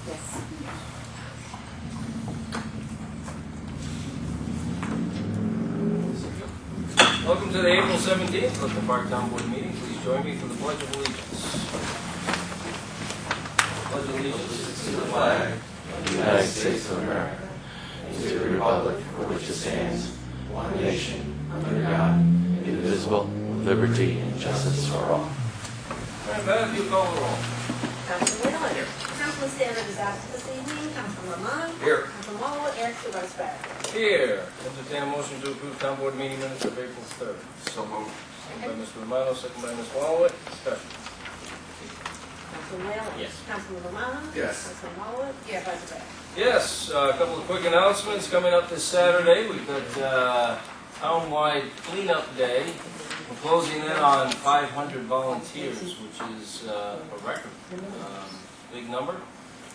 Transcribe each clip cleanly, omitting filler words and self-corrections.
Yes. Welcome to the April 17th Clifton Park Town Board meeting. Please join me for the Pledge of Allegiance. Pledge of Allegiance To the flag of the United States of America, and to the republic for which it stands, one nation, under God, indivisible, with liberty and justice for all. Madam Beth, you call the roll. Councilman Wheeler. Councilman Standard is absent this evening. Councilman Lamont. Here. Councilman Marlowe and Supervisor Spratt. Here. Entertain a motion to approve Town Board meeting minutes of April 3rd. So moved. Second by Mr. Romano, second by Ms. Wallowit. Discussion. Councilman Wheeler. Yes. Councilman Lamont. Yes. Councilman Marlowe. Supervisor Spratt. Yes, a couple of quick announcements coming up this Saturday. We've got town-wide cleanup day. We're closing in on 500 volunteers, which is a record, big number.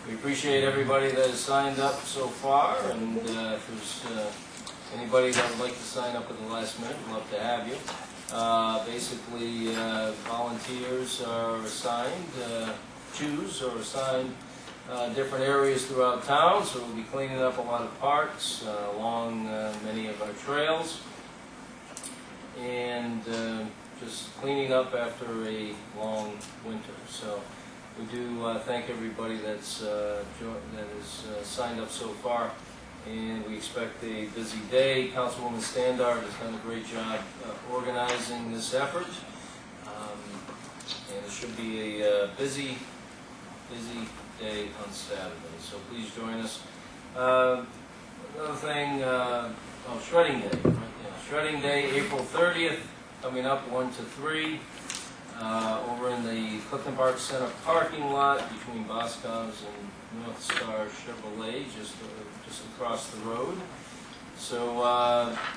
We appreciate everybody that has signed up so far, and if there's anybody that would like to sign up at the last minute, we'd love to have you. Basically, volunteers are assigned, choose or assigned different areas throughout town, so we'll be cleaning up a lot of parks along many of our trails, and just cleaning up after a long winter. So we do thank everybody that has signed up so far, and we expect a busy day. Councilwoman Standard has done a great job organizing this effort, and it should be a busy day on Saturday, so please join us. Another thing, Shredding Day. Right? Yeah. Shredding Day, April 30th, coming up 1 to 3, over in the Clifton Park Center parking lot between Boscov's and North Star Chevrolet, just across the road. So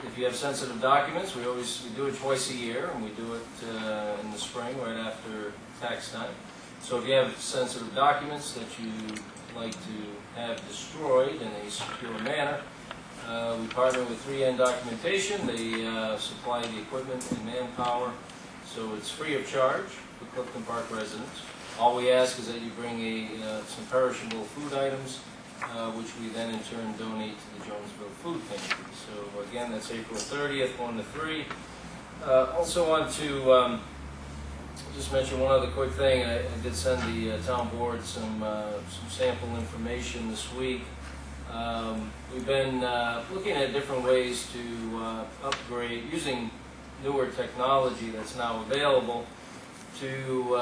if you have sensitive documents, we do it twice a year, and we do it in the spring right after tax time. So if you have sensitive documents that you'd like to have destroyed in a secure manner, we partner with 3N Documentation. They supply the equipment and manpower, so it's free of charge for Clifton Park residents. All we ask is that you bring some perishable food items, which we then in turn donate to the Jonesville Food Pantry. So again, that's April 30th, 1 to 3. Also want to just mention one other quick thing. I did send the town board some sample information this week. We've been looking at different ways to upgrade, using newer technology that's now available to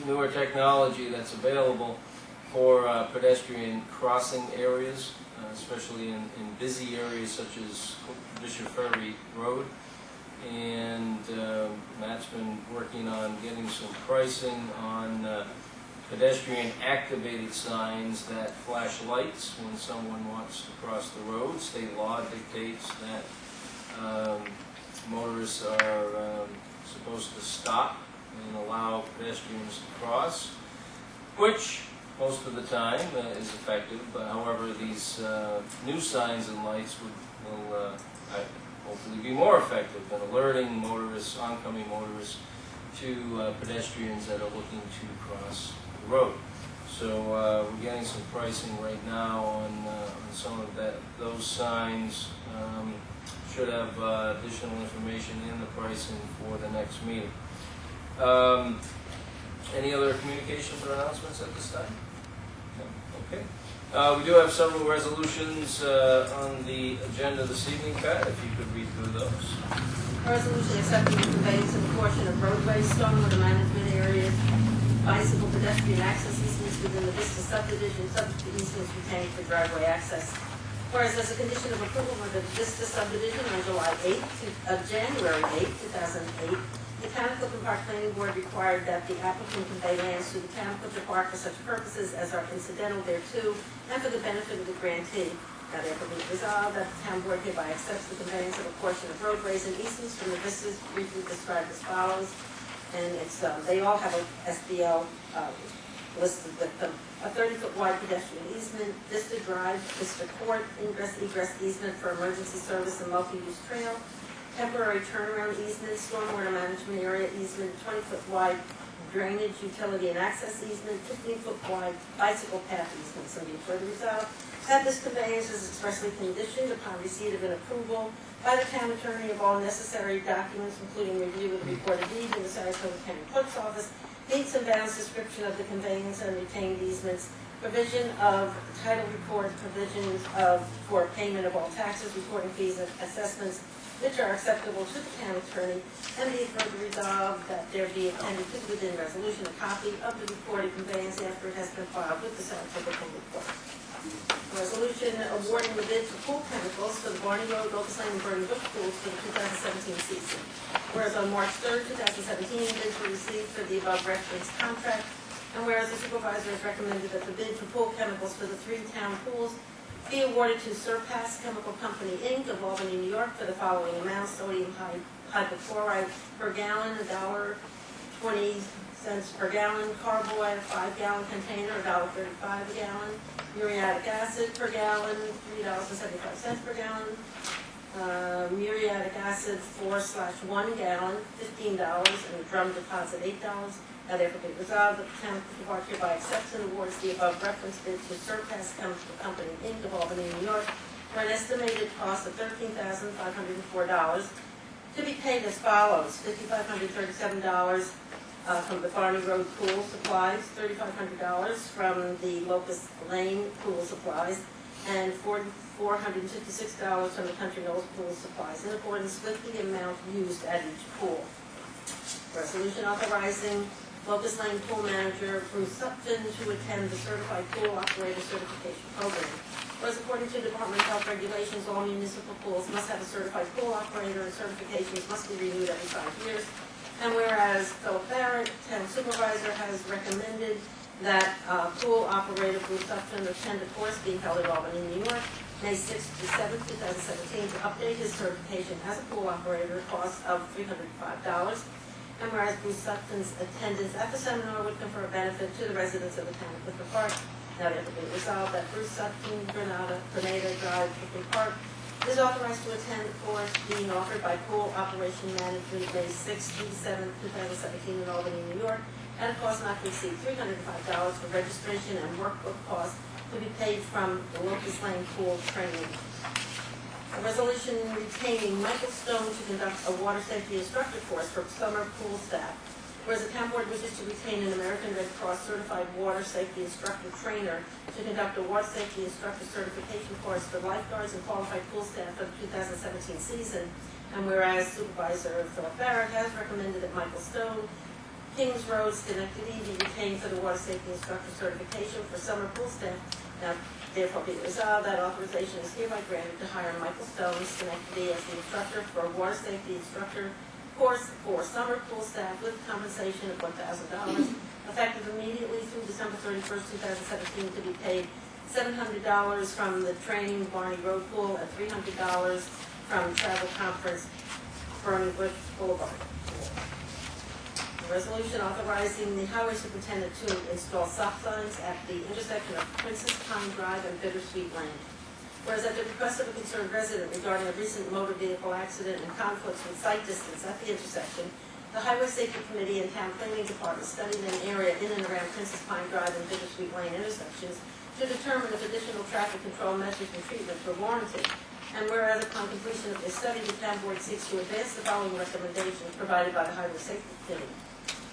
newer technology that's available for pedestrian crossing areas, especially in busy areas such as Bishop Ferry Road. And Matt's been working on getting some pricing on pedestrian activated signs that flash lights when someone wants to cross the road. State law dictates that motorists are supposed to stop and allow pedestrians to cross, which most of the time is effective. But however, these new signs and lights will hopefully be more effective in alerting motorists, oncoming motorists, to pedestrians that are looking to cross the road. So we're getting some pricing right now on some of those signs. Should have additional information in the pricing for the next meeting. Any other communications or announcements at this time? Okay. We do have several resolutions on the agenda this evening. Pat, if you could read through those. Resolution accepting the conveyance of a portion of roadways, stormwater management areas, bicycle pedestrian access easements within the Vista subdivision, subject to easements retained for driveway access. Whereas as a condition of approval of the Vista subdivision on January 8, 2008, the Town of Clifton Park Planning Board required that the applicant convey lands to the Town of Clifton Park for such purposes as are incidental thereto and for the benefit of the grantee. Now therefore be resolved that the Town Board hereby accepts the conveyance of a portion of roadways and easements from the Vistas briefly described as follows. And it's they all have a SBL listed with them. A 30-foot wide pedestrian easement, Vista Drive, Vista Court, ingress-egress easement for emergency service and multi-use trail, temporary turnaround easement, stormwater management area easement, 20-foot wide drainage, utility, and access easement, 15-foot wide bicycle path easement. So be further resolved that this conveyance is expressly conditioned upon receipt of an approval by the town attorney of all necessary documents, including review of the recorded deed in the Saratoga County Clerk's Office, meets and bounds description of the conveyance and retained easements, provision of title report, provisions for payment of all taxes, recording fees, and assessments which are acceptable to the town attorney, and be it further resolved that there be appended to within resolution a copy of the recorded conveyance after it has been filed with the Saratoga County Clerk. Resolution awarding the bid for pool chemicals for the Barney Road, Locust Lane, and Burning Brook pools for the 2017 season. Whereas on March 3rd, 2017, bids were received for the above referenced contract, and whereas the supervisor has recommended that the bid for pool chemicals for the 3 town pools be awarded to Surpass Chemical Company, Inc. of Albany, New York, for the following amounts: sodium hypochlorite per gallon, $1.20 per gallon; carboy, a 5-gallon container, $1.35 a gallon; muriatic acid per gallon, $3.75 per gallon; muriatic acid 4/1 gallon, $15, and a drum deposit, $8. Now therefore be resolved that the town of Clifton Park hereby accepts and awards the above referenced bid to Surpass Chemical Company, Inc. of Albany, New York, for an estimated cost of $13,504, to be paid as follows: $5,537 from the Barney Road Pool Supplies, $3,500 from the Locust Lane Pool Supplies, and $456 from the Country Knolls Pool Supplies, in accordance with the amount used at each pool. Resolution authorizing Locust Lane Pool Manager Bruce Sutton to attend the Certified Pool Operator Certification Program. Whereas according to Department of Health regulations, all municipal pools must have a certified pool operator, and certifications must be renewed every 5 years. And whereas Philip Barrett, Town Supervisor, has recommended that pool operator Bruce Sutton attend a course being held at Albany, New York, May 6th to 7th, 2017, to update his certification as a pool operator, a cost of $305. And whereas Bruce Sutton's attendance at the seminar would confer a benefit to the residents of the town of Clifton Park, now therefore be resolved that Bruce Sutton, Grenada Drive, Clifton Park, is authorized to attend the course being offered by Pool Operation Management May 6th to 7th, 2017 in Albany, New York, at a cost not to exceed $305 for registration and workbook costs to be paid from the Locust Lane Pool Training. A resolution retaining Michael Stone to conduct a water safety instructor course for summer pool staff. Whereas the town board wishes to retain an American Red Cross certified water safety instructor trainer to conduct a water safety instructor certification course for lifeguards and qualified pool staff for the 2017 season. And whereas Supervisor Philip Barrett has recommended that Michael Stone, Kings Road, Schenectady, be retained for the water safety instructor certification for summer pool staff. Now, therefore be resolved that authorization is hereby granted to hire Michael Stone, Schenectady, as the instructor for a water safety instructor course for summer pool staff with compensation of $1,000, effective immediately through December 31st, 2017, to be paid $700 from the training Barney Road Pool and $300 from Travel Conference Burning Brook Boulevard. A resolution authorizing the highway superintendent to install stop signs at the intersection of Princess Pine Drive and Bittersweet Lane. Whereas at the request of a concerned resident regarding a recent motor vehicle accident and conflicts with sight distance at the intersection, the Highway Safety Committee and Town Planning Department studied an area in and around Princess Pine Drive and Bittersweet Lane intersections to determine if additional traffic control measures and treatments were warranted. And whereas upon completion of this study, the town board seeks to advance the following recommendations provided by the Highway Safety Committee.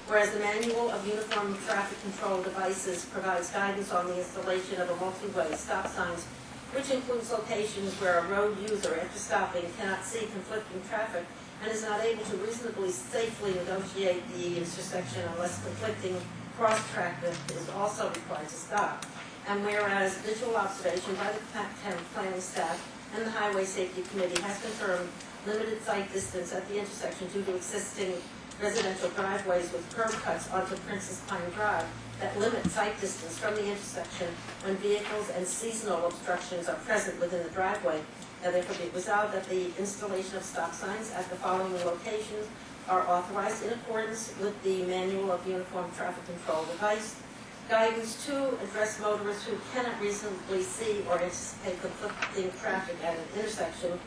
Whereas the Manual of Uniform Traffic Control Devices provides guidance on the installation of a multi-way stop signs, which includes locations where a road user, after stopping, cannot see conflicting traffic and is not able to reasonably safely negotiate the intersection unless conflicting cross-traffic is also required to stop. And whereas visual observation by the town planning staff and the Highway Safety Committee has confirmed limited sight distance at the intersection due to existing residential driveways with curb cuts onto Princess Pine Drive that limit sight distance from the intersection when vehicles and seasonal obstructions are present within the driveway. Now therefore be resolved that the installation of stop signs at the following locations are authorized in accordance with the Manual of Uniform Traffic Control Device. Guidance to address motorists who cannot reasonably see or anticipate conflicting traffic at an intersection.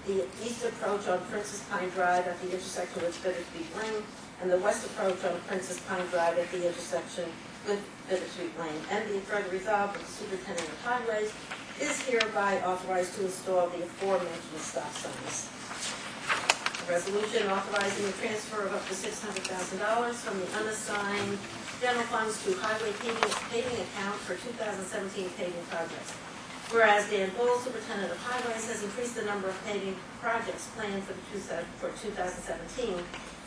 The east approach on Princess Pine Drive at the intersection with Bittersweet Lane, and the west approach on Princess Pine Drive at the intersection with Bittersweet Lane. And be it further resolved that the superintendent of highways is hereby authorized to install the aforementioned stop signs. A resolution authorizing the transfer of up to $600,000 from the unassigned general funds to highway paving account for 2017 paving projects. Whereas Dan Bull, Superintendent of Highways, has increased the number of paving projects planned for 2017,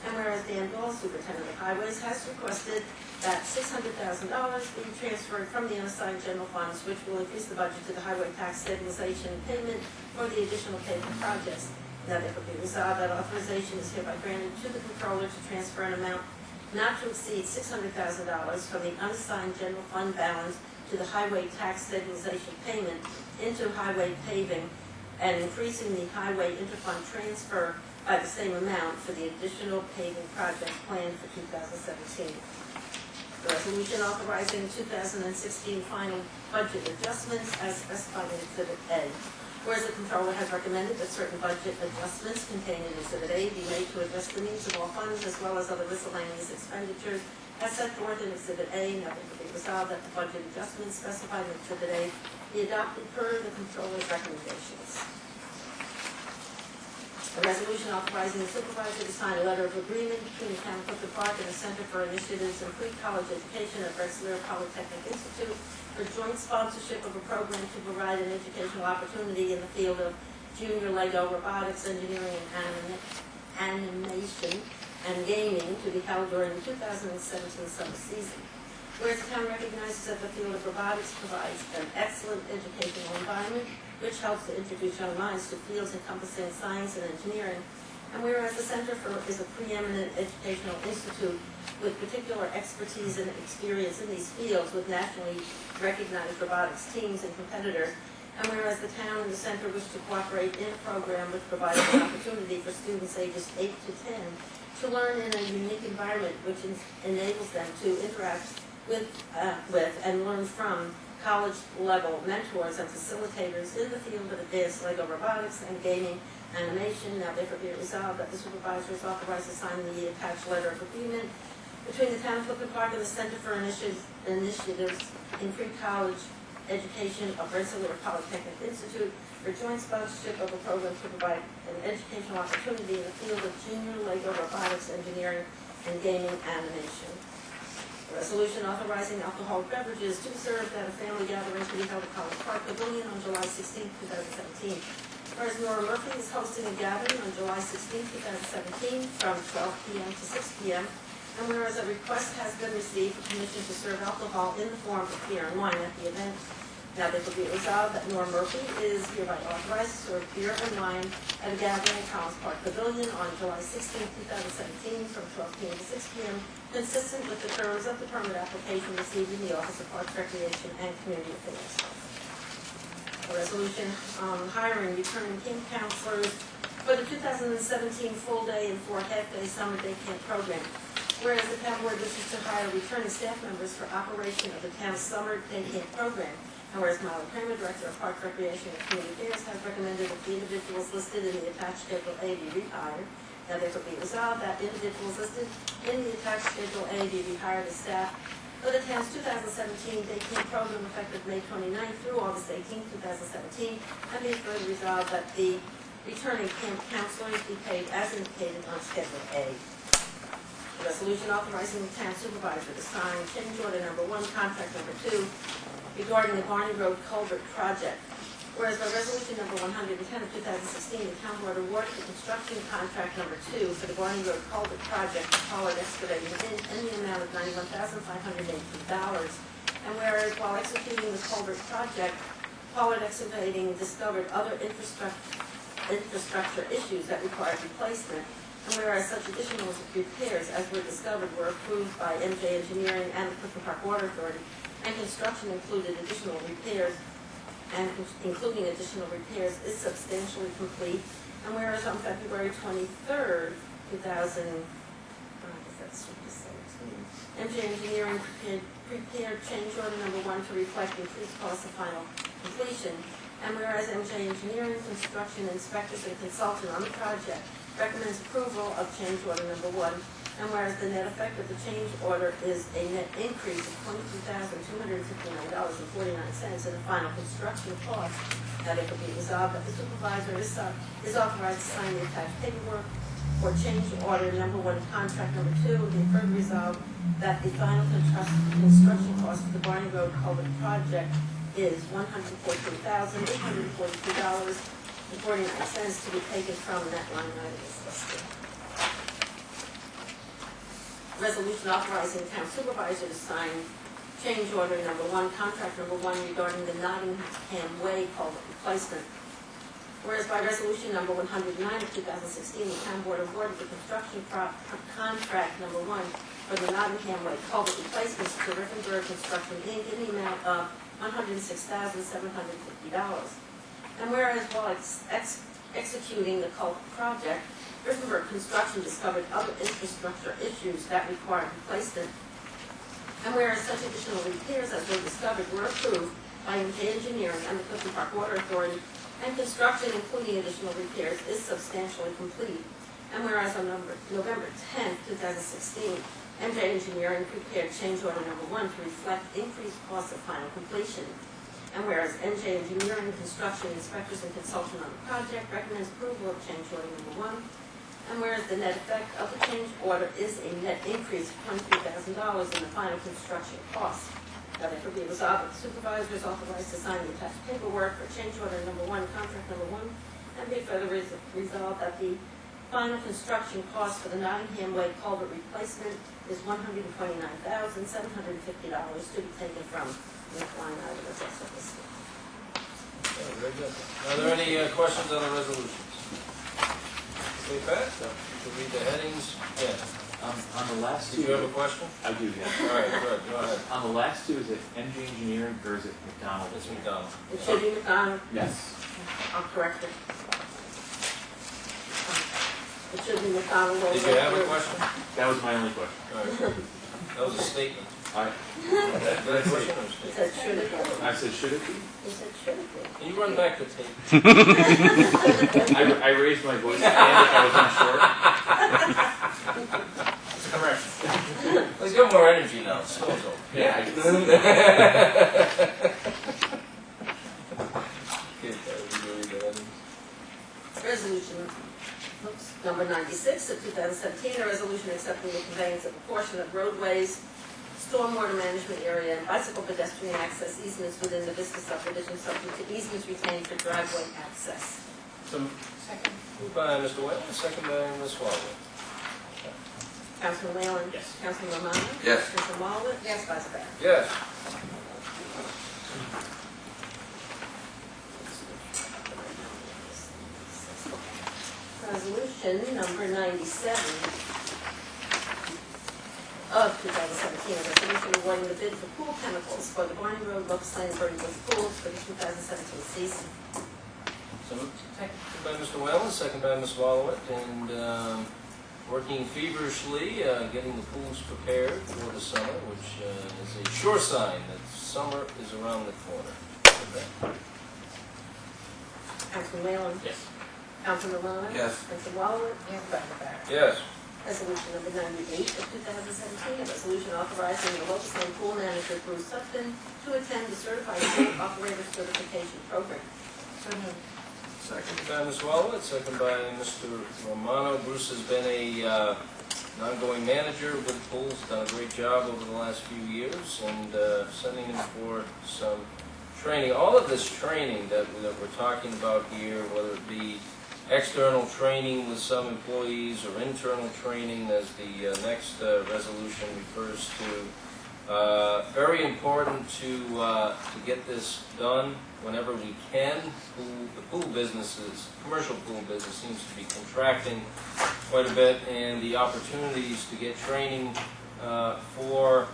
and whereas Dan Bull, Superintendent of Highways, has requested that $600,000 be transferred from the unassigned general funds, which will increase the budget to the highway tax stabilization payment for the additional paving projects. Now therefore be resolved that authorization is hereby granted to the controller to transfer an amount not to exceed $600,000 from the unassigned general fund balance to the highway tax stabilization payment into highway paving, and increasing the highway interfund transfer by the same amount for the additional paving projects planned for 2017. The resolution authorizing 2016 final budget adjustments as specified in Exhibit A. Whereas the controller has recommended that certain budget adjustments contained in Exhibit A be made to address the needs of all funds as well as other miscellaneous expenditures as set forth in Exhibit A, now therefore be resolved that the budget adjustments specified in Exhibit A be adopted per the controller's recommendations. A resolution authorizing the supervisor to sign a letter of agreement between the Town of Clifton Park and the Center for Initiatives in Pre-College Education at Rensselaer Polytechnic Institute for joint sponsorship of a program to provide an educational opportunity in the field of junior Lego robotics, engineering, and animation and gaming to be held during the 2017 summer season. Whereas the town recognizes that the field of robotics provides an excellent educational environment which helps to introduce young minds to fields encompassing science and engineering, and whereas the Center is a preeminent educational institute with particular expertise and experience in these fields with nationally recognized robotics teams and competitors, and whereas the town and the center wish to cooperate in a program which provides an opportunity for students ages 8 to 10 to learn in a unique environment which enables them to interact with and learn from college-level mentors and facilitators in the field of advanced Lego robotics and gaming animation. Now therefore be it resolved that the supervisor is authorized to sign the attached letter of agreement between the Town of Clifton Park and the Center for Initiatives in Pre-College Education of Rensselaer Polytechnic Institute for joint sponsorship of a program to provide an educational opportunity in the field of junior Lego robotics, engineering, and gaming animation. A resolution authorizing alcoholic beverages to be served at a family gathering to be held at College Park Pavilion on July 16, 2017. Whereas Nora Murphy is hosting a gathering on July 16, 2017 from 12 p.m. to 6 p.m. And whereas a request has been received for permission to serve alcohol in the form of beer and wine at the event, now therefore be it resolved that Nora Murphy is hereby authorized to serve beer and wine at a gathering at College Park Pavilion on July 16, 2017 from 12 p.m. to 6 p.m. consistent with the terms of the permit application received in the Office of Parks, Recreation, and Community Affairs. A resolution hiring returning camp counselors for the 2017 full-day and 4 half-day summer day camp program. Whereas the town board wishes to hire returning staff members for operation of the town's summer day camp program. And whereas Molly Kramer, Director of Parks, Recreation, and Community Affairs, has recommended that the individuals listed in the attached Schedule A be rehired. Now therefore be resolved that individuals listed in the attached Schedule A be rehired as staff for the town's 2017 day camp program effective May 29th through August 18, 2017, and be further resolved that the returning camp counselors be paid as indicated on Schedule A. A resolution authorizing the town supervisor to sign change order number 1, contract number 2, regarding the Barney Road Culvert project. Whereas by resolution number 110 of 2016, the town board awarded the construction contract number 2 for the Barney Road Culvert project to Pollard Excavating in the amount of $91,582. And whereas while executing the culvert project, Pollard Excavating discovered other infrastructure issues that required replacement. And whereas such additional repairs as were discovered were approved by MJ Engineering and the Clifton Park Water Authority, and construction included additional repairs, and including additional repairs is substantially complete. And whereas on February 23rd, 2017, MJ Engineering prepared change order number 1 to reflect increased costs of final completion. And whereas MJ Engineering, construction inspectors, and consultant on the project recommends approval of change order number 1 And whereas the net effect of the change order is a net increase of $22,259.49 in the final construction cost, that it will be resolved that the supervisor is authorized to sign the attached paperwork for change order number 1, contract number 2, be further resolved that the final construction cost for the Barney Road Culvert project is $114,842.49 to be taken from that line item as listed. Resolution authorizing the town supervisor to sign change order number 1, contract number 1 regarding the Nottingham Way culvert replacement. Whereas by resolution number 109 of 2016, the town board awarded the construction contract number 1 for the Nottingham Way culvert replacements to Rifenberg Construction Inc. in the amount of $106,750. And whereas while executing the culvert project, Rifenberg Construction discovered other infrastructure issues that required replacement. And whereas such additional repairs as were discovered were approved by MJ Engineering and the Clifton Park Water Authority, and construction, including additional repairs, is substantially complete. And whereas on November 10, 2016, MJ Engineering prepared change order number 1 to reflect increased costs of final completion. And whereas MJ Engineering, construction inspectors and consultant on the project recommends approval of change order number 1. And whereas the net effect of the change order is a net increase of $23,000 in the final construction cost, that it will be resolved that the supervisor is authorized to sign the attached paperwork for change order number 1, contract number 1, and be further resolved that the final construction cost for the Nottingham Way culvert replacement is $129,750 to be taken from this line item as also listed. Very good. Are there any questions on the resolutions? Okay, Pat, you can read the headings. Yeah. On the last Do two, you have a question? I do, yeah. All right, good, go ahead. On the last two, is it MG Engineering or is it McDonald? It's McDonald. It should be McDonald. Yes. I'll correct it. It should be McDonald. Did you have a question? That was my only question. All right. That was a statement. All right. Was that a question or a It statement? said should it be. I said, should it be? It said should it be. Can you run back the tape? I raised my voice again if I was unsure. It's a correction. Let's give more energy now. Snow's over. Yeah. Okay, you can read the headings. Resolution number 96 of 2017, a resolution accepting the conveyance of a portion of roadways, stormwater management area, and bicycle pedestrian access easements within the Vista subdivision subject to easements retained for driveway access. Second. Moved by Mr. Whalen, second by Ms. Walden. Councilman Whalen? Yes. Councilman Romano? Yes. Councilman Walden? Yes, Vice Mayor. Yes. Resolution number 97 of 2017, a resolution awarding the bid for pool chemicals for the Barney Road, Locust Lane, and Birdie Bush pools for the 2017 season. So moved by Mr. Whalen, second by Ms. Wallowit, and working feverishly, getting the pools prepared for the summer, which is a sure sign that summer is around the corner. Councilman Whalen? Yes. Councilman Romano? Yes. Councilman Wallen? Yes, Vice Mayor. Yes. Resolution number 98 of 2017, a resolution authorizing the Locust Lane pool manager Bruce Sutton to attend the Certified Pool Operator Certification Program. Second by Ms. Wallowit, second by Mr. Romano. Bruce has been an ongoing manager with pools, done a great job over the last few years, and sending him for some training. All of this training that we're talking about here, whether it be external training with some employees or internal training, as the next resolution refers to. Very important to get this done whenever we can. The pool businesses, commercial pool business seems to be contracting quite a bit, and the opportunities to get training for,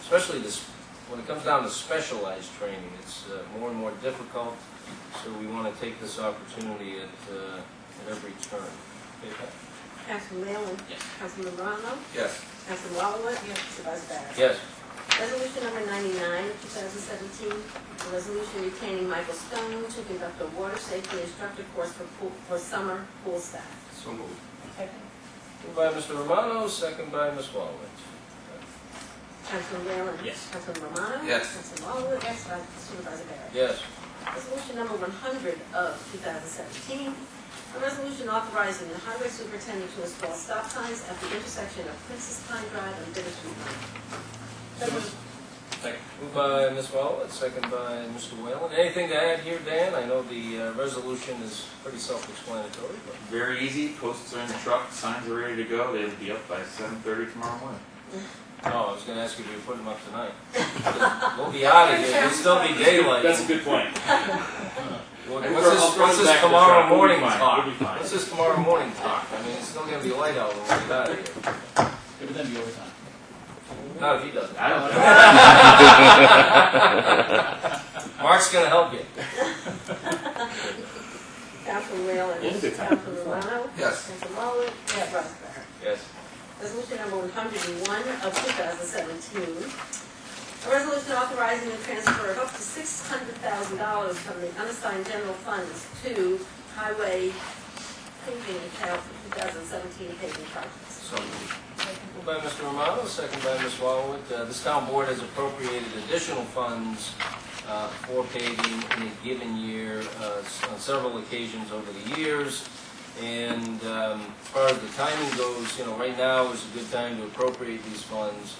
especially this, when it comes down to specialized training, it's more and more difficult. So we want to take this opportunity at every turn. Okay, Pat? Councilman Whalen? Yes. Councilman Romano? Yes. Councilman Wallen? Yes. Vice Mayor. Yes. Resolution number 99 of 2017, a resolution retaining Michael Stone to conduct a water safety instructor course for summer pool staff. So moved. Moved by Mr. Romano, second by Ms. Walowitz. Councilman Whalen? Yes. Councilman Romano? Yes. Councilman Walowitz? Yes. Supervisor Barrett? Yes. Resolution number 100 of 2017, a resolution authorizing the highway superintendent to install stop signs at the intersection of Princess Pine Drive and Bittersweet Lane. Second. Moved by Ms. Walowitz, second by Mr. Whalen. Anything to add here, Dan? I know the resolution is pretty self-explanatory, but... Very easy, posts are in the truck, signs are ready to go, they'll be up by 7:30 tomorrow morning. No, I was gonna ask you if you put them up tonight. We'll be out of here, it'll still be daylight. That's a good point. What's this tomorrow morning talk? We'll be fine. What's this tomorrow morning talk? I mean, it's still gonna be light out when we get out of here. It would then be overtime. Not if he doesn't. I don't know. Mark's gonna help you. Councilman Whalen? Yes. Councilman Romano? Yes. Councilman Walowitz? Yes. Supervisor Barrett? Yes. Resolution number 101 of 2017, a resolution authorizing the transfer of up to $600,000 from the unassigned general funds to highway paving account for 2017 paving projects. So moved by Mr. Romano, second by Ms. Walowitz. This town board has appropriated additional funds for paving in a given year on several occasions over the years. And as far as the timing goes, right now is a good time to appropriate these funds.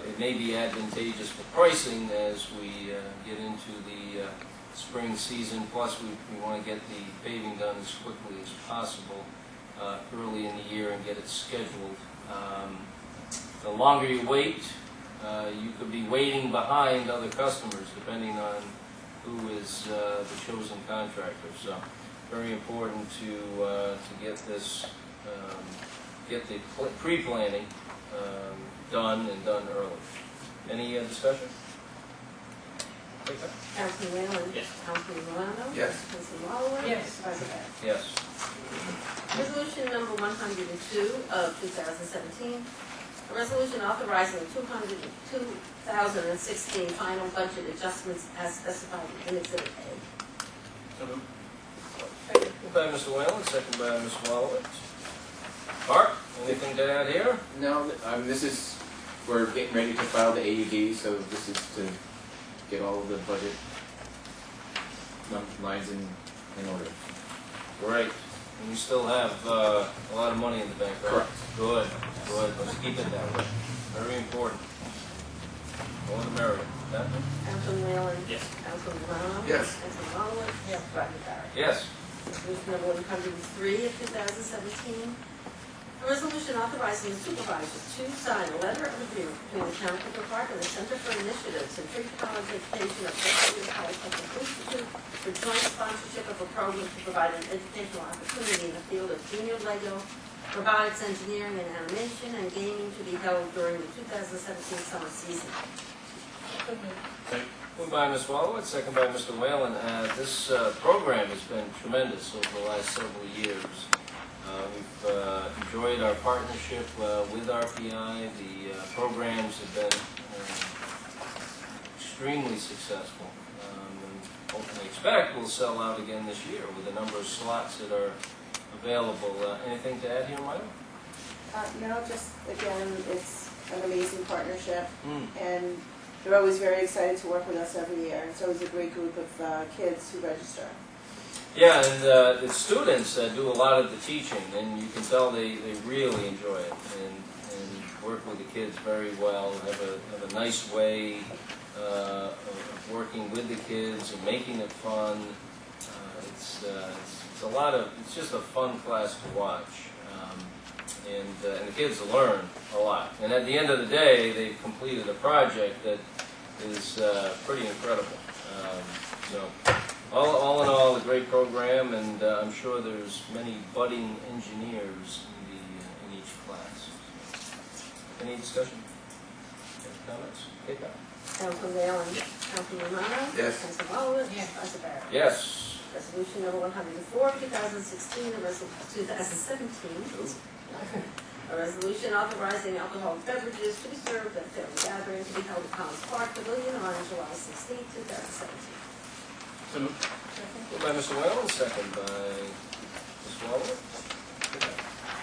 It may be advantageous for pricing as we get into the spring season. Plus, we want to get the paving done as quickly as possible early in the year and get it scheduled. The longer you wait, you could be waiting behind other customers depending on who is the chosen contractor. So, very important to get this, get the pre-planning done and done early. Any discussion? Councilman Whalen? Yes. Councilman Romano? Yes. Councilman Walowitz? Yes. Supervisor Barrett? Yes. Resolution number 102 of 2017, a resolution authorizing the 2016 final budget adjustments as specified in Exhibit A. So moved. Moved by Mr. Whalen, second by Ms. Walowitz. Mark, anything to add here? No, this is, we're getting ready to file the AUD, so this is to get all of the budget lines in order. Great. And you still have a lot of money in the bank, right? Correct. Good, good. Let's keep it that way. Very important. More the merrier. Councilman Whalen? Yes. Councilman Romano? Yes. Councilman Walowitz? Yes. Supervisor Barrett? Yes. Resolution number 103 of 2017, a resolution authorizing the supervisor to sign a letter of agreement between the Town of Brooklyn Park and the Center for Initiatives and Pre-College Education of Brookfield Polytechnic Institute for joint sponsorship of a program to provide an educational opportunity in the field of junior Lego, robotics, engineering, and animation, and gaming to be held during the 2017 summer season. Moved by Ms. Walowitz, second by Mr. Whalen. This program has been tremendous over the last several years. We've enjoyed our partnership with RPI. The programs have been extremely successful. And hopefully expect we'll sell out again this year with a number of slots that are available. Anything to add here, Maya? No, just again, it's an amazing partnership, Mm. and they're always very excited to work with us every year. It's always a great group of kids who register. Yeah, and the students do a lot of the teaching, and you can tell they really enjoy it and work with the kids very well, have a nice way of working with the kids and making it fun. It's just a fun class to watch. And the kids learn a lot. And at the end of the day, they've completed a project that is pretty incredible. So, all in all, a great program, and I'm sure there's many budding engineers in each class. Any discussion? Any comments? Okay, Pat? Councilman Whalen? Councilman Romano? Yes. Councilman Walowitz? Yes. Supervisor Barrett? Yes. Resolution number 104 of 2016, a resolution 2017. A resolution authorizing alcoholic beverages to be served at a family gathering to be held at Collins Park Pavilion on July 16, 2017. So moved. Moved by Mr. Whalen, second by Ms. Walowitz.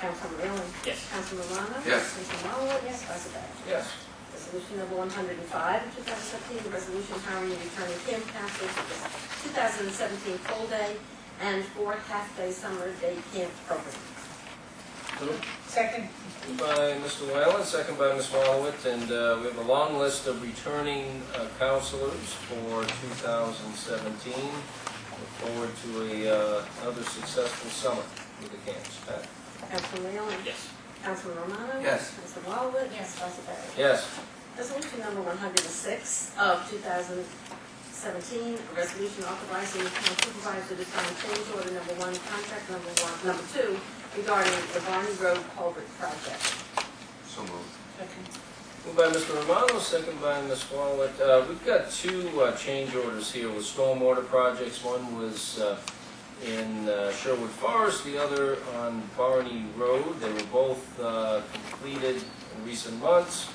Councilman Leon. Yes. Councilman Romano. Yes. Councilman Marlowe. Yes. Vice Mayor. Yes. Resolution number 105 of 2017, a resolution hiring and returning camp counselors for the 2017 full day and 4 half-day summer day camp program. So moved. Second. Moved by Mr. Whalen, second by Ms. Wallowitz, and we have a long list of returning counselors for 2017. Look forward to another successful summer with the camps. Pat? Councilman Leon. Yes. Councilman Romano. Yes. Councilman Marlowe. Yes. Vice Mayor. Yes. Resolution number 106 of 2017, a resolution authorizing the town supervisor to sign change order number 1, contract number 2 regarding the Barney Road culvert project. So moved. Moved by Mr. Romano, second by Ms. Wallowitz. We've got 2 change orders here with stormwater projects. One was in Sherwood Forest, the other on Barney Road. They were both completed in recent months.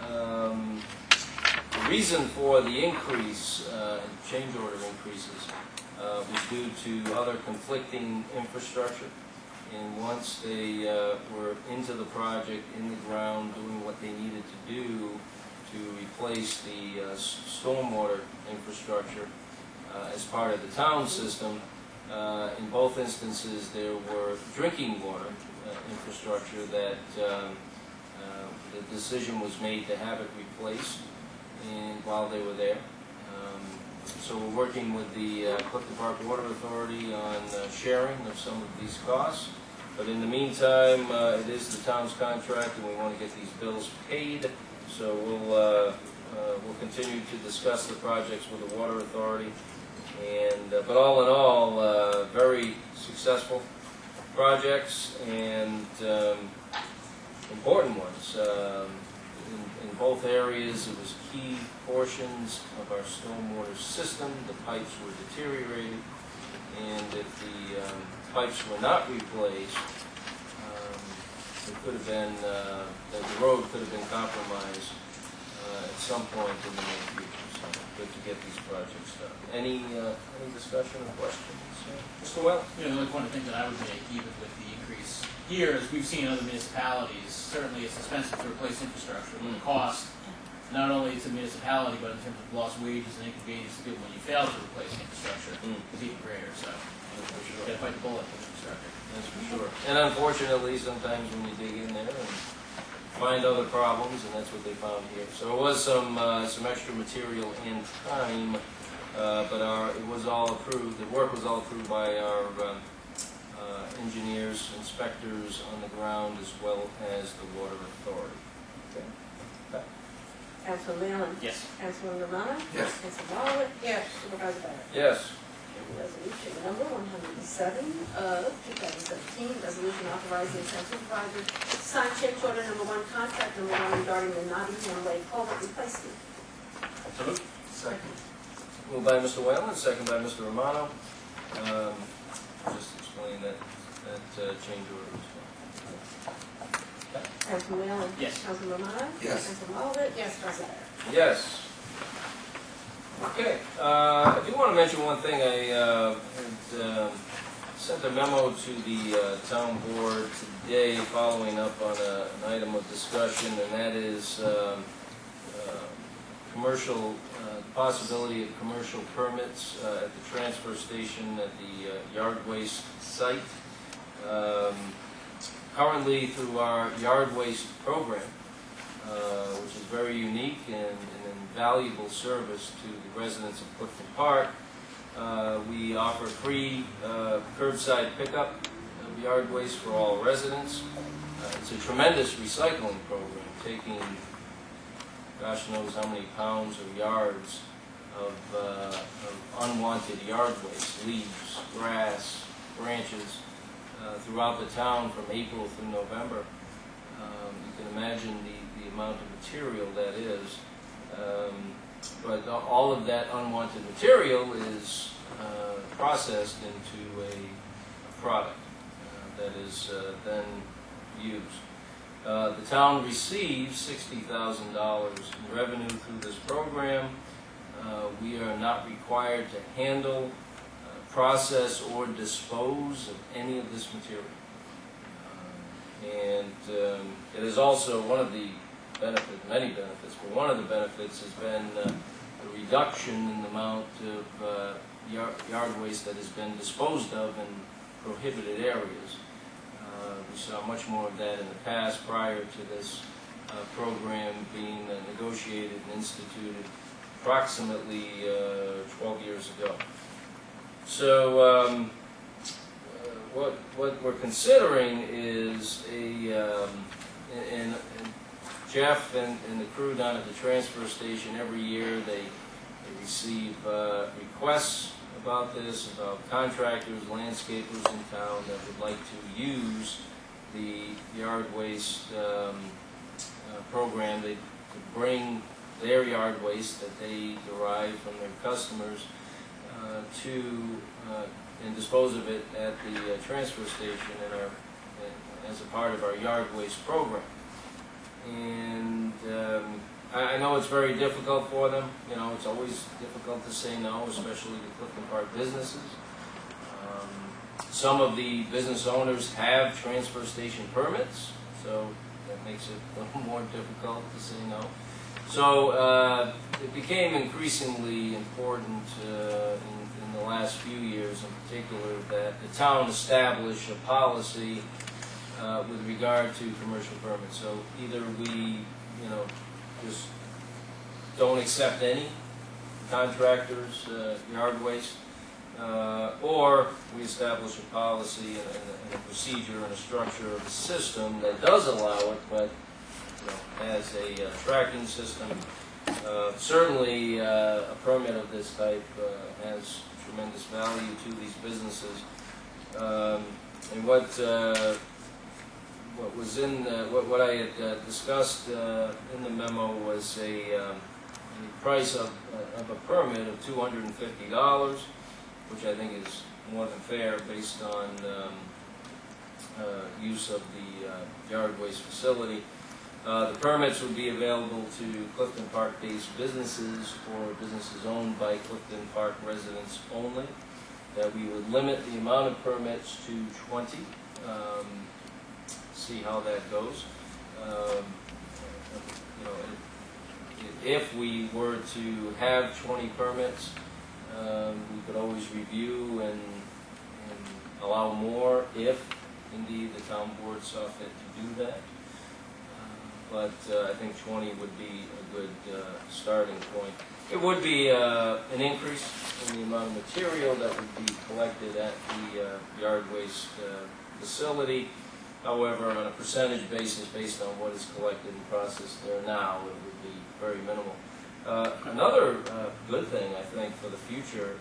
The reason for the increase, change order increases, was due to other conflicting infrastructure. And once they were into the project, in the ground, doing what they needed to do to replace the stormwater infrastructure as part of the town system, in both instances there were drinking water infrastructure that the decision was made to have it replaced and while they were there. So we're working with the Clifton Park Water Authority on sharing of some of these costs. But in the meantime, it is the town's contract and we want to get these bills paid. So we'll continue to discuss the projects with the Water Authority. And but all in all, very successful projects and important ones. In both areas, it was key portions of our stormwater system. The pipes were deteriorated, and if the pipes were not replaced, it could have been the road could have been compromised at some point in the near future. So good to get these projects done. Any discussion or questions? Mr. Well? You know, the only point of thing that I would make, even with the increase here, as we've seen in other municipalities, certainly it's expensive to replace infrastructure, but the cost, not only to the municipality, but in terms of lost wages and inconvenience to people when you fail to replace infrastructure, is even greater, so you gotta fight the bullet with infrastructure. That's for sure. And unfortunately, sometimes when you dig in there and find other problems, and that's what they found here. So it was some extra material and time, but it was all approved. The work was all approved by our engineers, inspectors on the ground, as well as the Water Authority. Okay. Pat? Councilman Leon. Yes. Councilman Romano. Yes. Councilman Marlowe. Yes. Supervisor Barrett. Yes. Resolution number 107 of 2017, resolution authorizing the town supervisor to sign change order number 1, contract number 1 regarding the Nottingham Way culvert replacement. So moved. Second. Moved by Mr. Whalen, second by Mr. Romano. Just explain that change order as well. Councilman Leon. Yes. Councilman Romano. Yes. Councilman Marlowe. Yes. Vice Mayor. Yes. Okay, I do want to mention one thing. I had sent a memo to the town board today following up on an item of discussion, and that is commercial, possibility of commercial permits at the transfer station at the yard waste site. Currently, through our yard waste program, which is very unique and an invaluable service to the residents of Clifton Park, we offer free curbside pickup of yard waste for all residents. It's a tremendous recycling program, taking gosh knows how many pounds or yards of unwanted yard waste, leaves, grass, branches, throughout the town from April through November. You can imagine the amount of material that is. But all of that unwanted material is processed into a product that is then used. The town receives $60,000 in revenue through this program. We are not required to handle, process, or dispose of any of this material. And it is also one of the benefits, many benefits, but one of the benefits has been the reduction in the amount of yard waste that has been disposed of in prohibited areas. We saw much more of that in the past prior to this program being negotiated and instituted approximately 12 years ago. So what we're considering is and Jeff and the crew down at the transfer station, every year they receive requests about this, about contractors, landscapers in town that would like to use the yard waste program. They could bring their yard waste that they derive from their customers and dispose of it at the transfer station as a part of our yard waste program. And I know it's very difficult for them. You know, it's always difficult to say no, especially to Clifton Park businesses. Some of the business owners have transfer station permits, so that makes it a little more difficult to say no. So it became increasingly important in the last few years in particular that the town establish a policy with regard to commercial permits. So either we, just don't accept any contractors' yard waste, or we establish a policy and a procedure and a structure of a system that does allow it, but has a tracking system. Certainly, a permit of this type has tremendous value to these businesses. And what was in what I had discussed in the memo was the price of a permit of $250, which I think is more than fair based on use of the yard waste facility. The permits would be available to Clifton Park-based businesses or businesses owned by Clifton Park residents only. That we would limit the amount of permits to 20. See how that goes. If we were to have 20 permits, we could always review and allow more if indeed the town board saw fit to do that. But I think 20 would be a good starting point. It would be an increase in the amount of material that would be collected at the yard waste facility. However, on a percentage basis, based on what is collected and processed there now, it would be very minimal. Another good thing, I think, for the future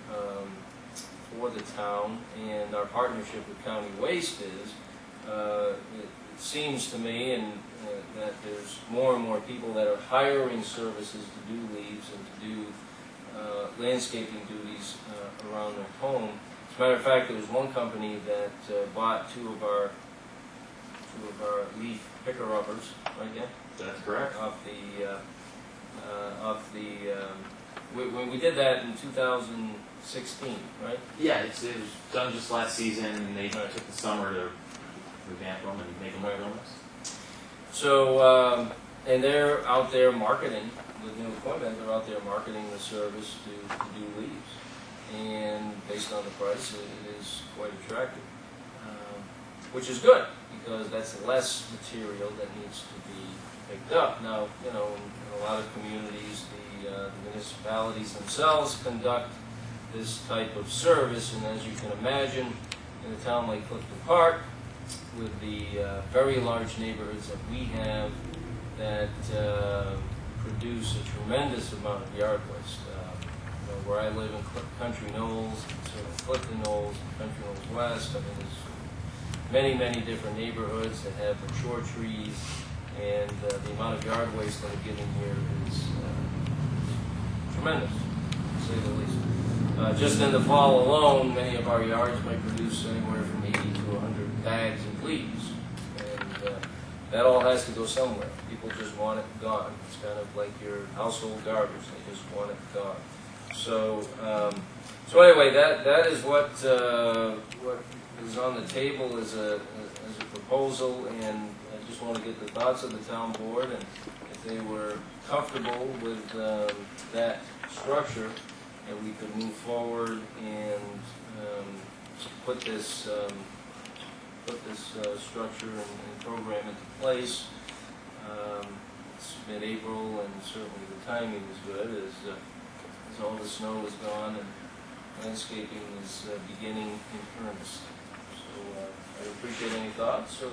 for the town and our partnership with County Waste is, it seems to me that there's more and more people that are hiring services to do leaves and to do landscaping duties around their home. As a matter of fact, there was one company that bought two of our leaf picker-uppers, right, yeah? That's correct. When we did that in 2016, right? Yeah, it was done just last season, and they took the summer to revamp them and make them more nice. So, and they're out there marketing with new equipment. They're out there marketing the service to do leaves, and based on the price, it is quite attractive, which is good because that's less material that needs to be picked up. Now, in a lot of communities, the municipalities themselves conduct this type of service, and as you can imagine, in a town like Clifton Park, with the very large neighborhoods that we have that produce a tremendous amount of yard waste. Where I live in Country Knolls, sort of Clifton Knolls, Country Knolls West, I mean, there's many different neighborhoods that have mature trees, and the amount of yard waste in a given year is tremendous, to say the least. Just in the fall alone, many of our yards might produce anywhere from 80 to 100 bags of leaves, and that all has to go somewhere. People just want it gone. It's kind of like your household garbage; they just want it gone. So anyway, that is what is on the table as a proposal, and just want to get the thoughts of the town board, and if they were comfortable with that structure, and we could move forward and put this structure and program into place. It's mid-April, and certainly the timing is good, as all the snow is gone and landscaping is beginning in earnest. So I appreciate any thoughts, or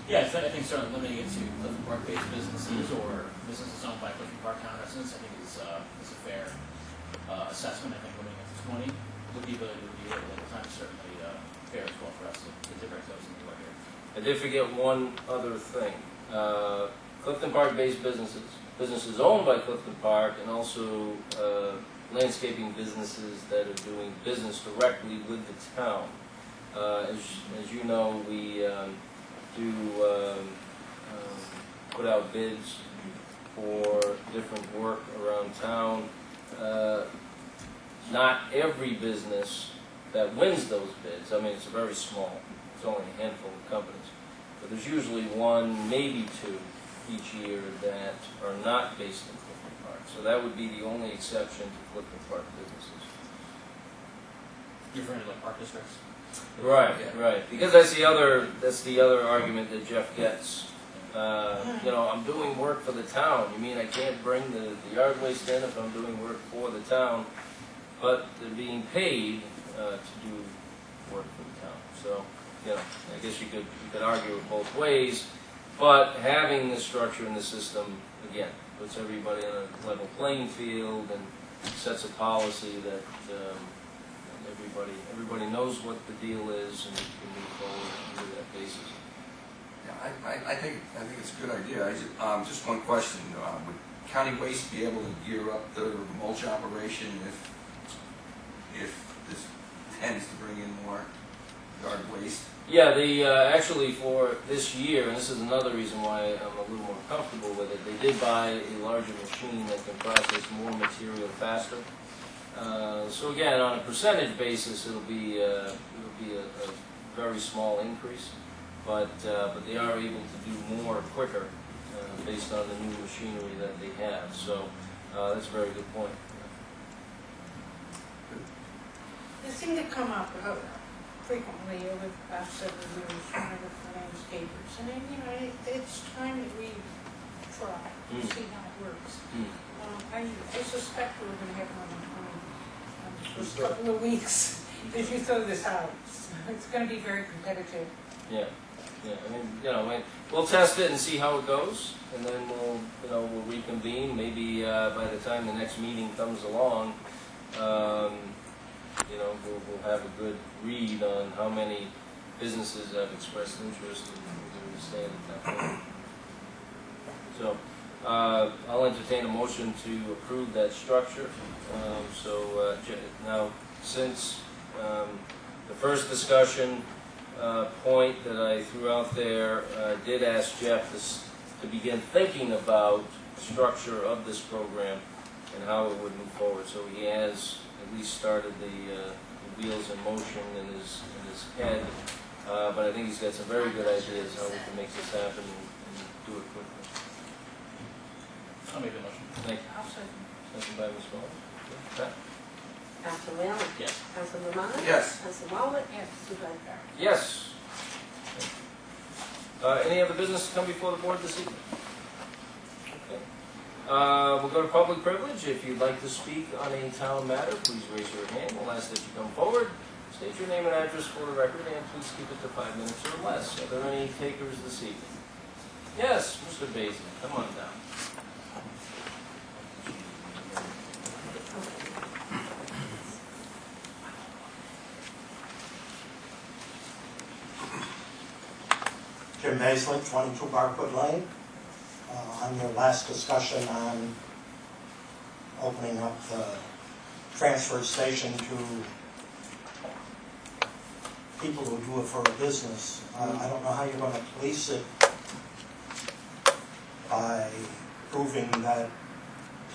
Yeah, I think certainly limiting it to Clifton Park-based businesses or businesses owned by Clifton Park Town residents, I think is a fair assessment. I think limiting it to 20 with the ability to review it at the time is certainly fair as well for us to direct those in the door here. I did forget one other thing. Clifton Park-based businesses owned by Clifton Park, and also landscaping businesses that are doing business directly with the town. As you know, we do put out bids for different work around town. Not every business that wins those bids, I mean, it's very small, it's only a handful of companies, but there's usually one, maybe two each year that are not based in Clifton Park. So that would be the only exception to Clifton Park businesses. You're referring to like park districts? Right, right. Because that's the other argument that Jeff gets. You know, I'm doing work for the town. You mean I can't bring the yard waste in if I'm doing work for the town? But they're being paid to do work for the town. So, you know, I guess you could argue it both ways. But having the structure in the system, again, puts everybody on a level playing field and sets a policy that everybody knows what the deal is, and we can move forward under that basis. Yeah, I think it's a good idea. Just one question: would County Waste be able to gear up the mulch operation if this tends to bring in more yard waste? Yeah, actually for this year, and this is another reason why I'm a little more comfortable with it, they did buy a larger machine that can process more material faster. So again, on a percentage basis, it'll be a very small increase, but they are able to do more quicker based on the new machinery that they have. So that's a very good point. This seemed to come up frequently over the past several years for landscapers, and then, you know, it's time that we try to see how it works. I suspect we're going to have one in the first couple of weeks if you throw this out. It's going to be very competitive. Yeah. I mean, you know, we'll test it and see how it goes, and then we'll reconvene. Maybe by the time the next meeting comes along, you know, we'll have a good read on how many businesses have expressed interest, and we'll stand at that point. So I'll entertain a motion to approve that structure. Now, since the first discussion point that I threw out there did ask Jeff to begin thinking about the structure of this program and how it would move forward. So he has at least started the wheels in motion in his head, but I think he's got some very good ideas how we can make this happen and do it quickly. I'll make the motion. Thank you. I'll second. Second by Ms. Wallace. Pat? Council Allen? Yes. Council Romano? Yes. Council Walbert? Yes. Supervisor Farrell? Yes. Any other business to come before the board this evening? Okay. We'll go to public privilege. If you'd like to speak on a town matter, please raise your hand. We'll ask that you come forward, state your name and address for the record, and please keep it to 5 minutes or less. Are there any takers this evening? Yes, Mr. Basin, come on down. Jim Baisley, 22 Barkwood Lane. On your last discussion on opening up the transfer station to people who do it for a business, I don't know how you're going to police it by proving that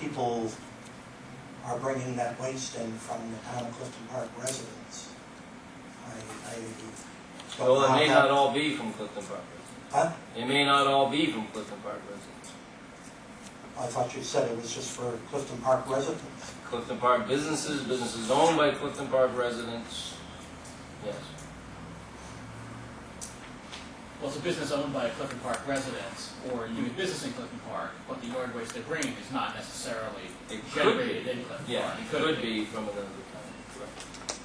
people are bringing that waste in from the town of Clifton Park residents. I Well, it may How- not all be from Clifton Park residents. Huh? It may not all be from Clifton Park residents. I thought you said it was just for Clifton Park residents. Clifton Park businesses, businesses owned by Clifton Park residents, yes. Well, it's a business owned by a Clifton Park resident or doing business in Clifton Park, but the yard waste they bring is not necessarily It could generated be. in Clifton Yeah, Park. it could be from another town, correct.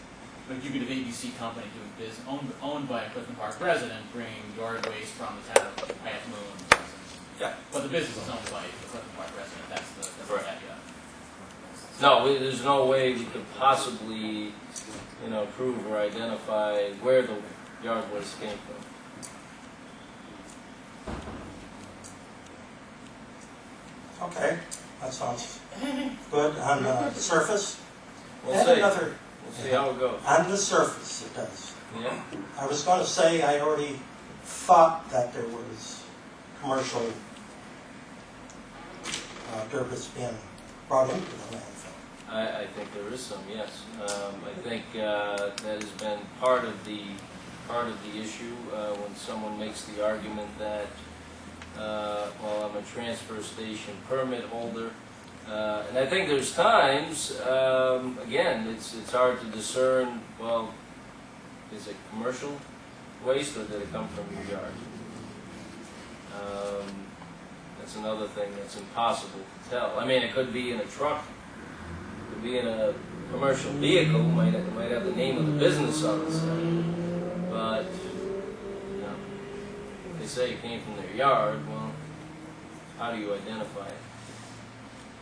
But you could have ABC company doing business, owned by a Clifton Park resident, bring yard waste from the town of Half Moon, for instance. Yeah. But the business is owned by the Clifton Park resident, that's the Correct. caveat. No, there's no way we could possibly, prove or identify where the yard waste came from. Okay, that sounds good on the surface. We'll And see. another, We'll see how it goes. on the surface it does. Yeah? I was going to say, I already thought that there was commercial dirt being brought into the landfill. I think there is some, yes. I think that has been part of the issue when someone makes the argument that, well, I'm a transfer station permit holder. And I think there's times, again, it's hard to discern, well, is it commercial waste or did it come from your yard? That's another thing that's impossible to tell. I mean, it could be in a truck, it could be in a commercial vehicle, might have the name of the business on the side, but, if they say it came from their yard, well, how do you identify it?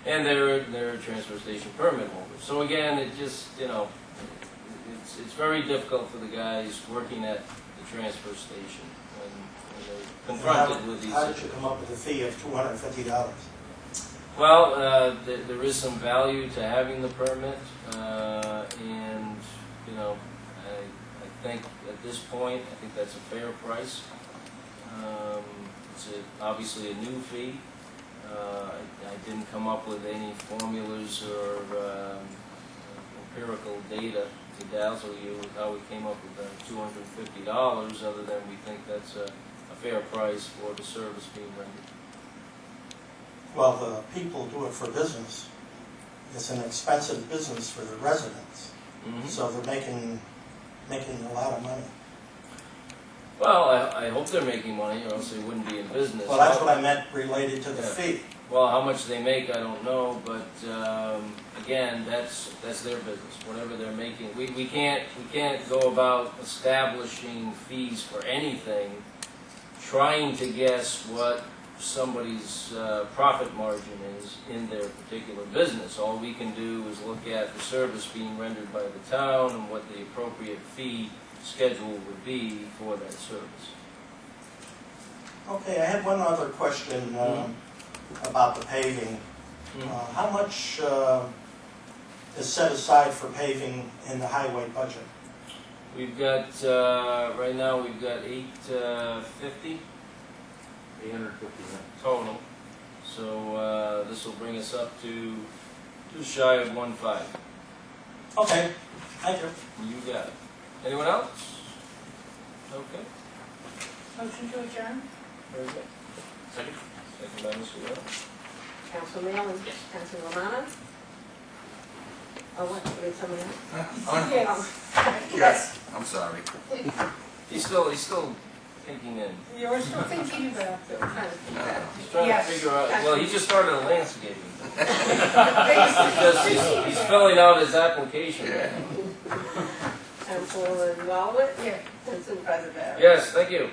And they're a transfer station permit holder. So again, it just, it's very difficult for the guys working at the transfer station when they're confronted with these How did you situations. come up with a fee of $250? Well, there is some value to having the permit, and, I think at this point, I think that's a fair price. It's obviously a new fee. I didn't come up with any formulas or empirical data to dazzle you with how we came up with $250, other than we think that's a fair price for the service being rendered. Well, the people do it for business. It's an expensive business for the residents, so they're making a lot of money. Well, I hope they're making money, or else they wouldn't be in business. Well, that's what I meant related to the Yeah. fee. Well, how much they make, I don't know, but again, that's their business. Whatever they're making, we can't go about establishing fees for anything, trying to guess what somebody's profit margin is in their particular business. All we can do is look at the service being rendered by the town and what the appropriate fee schedule would be for that service. Okay, I had one other question about the paving. How much is set aside for paving in the highway budget? We've got, right now, we've got 850 total. So this will bring us up to just shy of 1.5. Okay, thank you. You got it. Anyone else? Okay, Motion to adjourn? very good. Second? Second by Mr. Will. Council Neal and Council Romano? Oh, what, you got someone else? Yes. Yes, I'm sorry. He's still thinking in. You're still thinking about So we're trying to keep that. He's trying Yes. to figure out, well, he just started a landscaping. Basically. He's filling out his application. Yeah. Council Wallowit? Yeah. And Supervisor Barrett? Yes, thank you.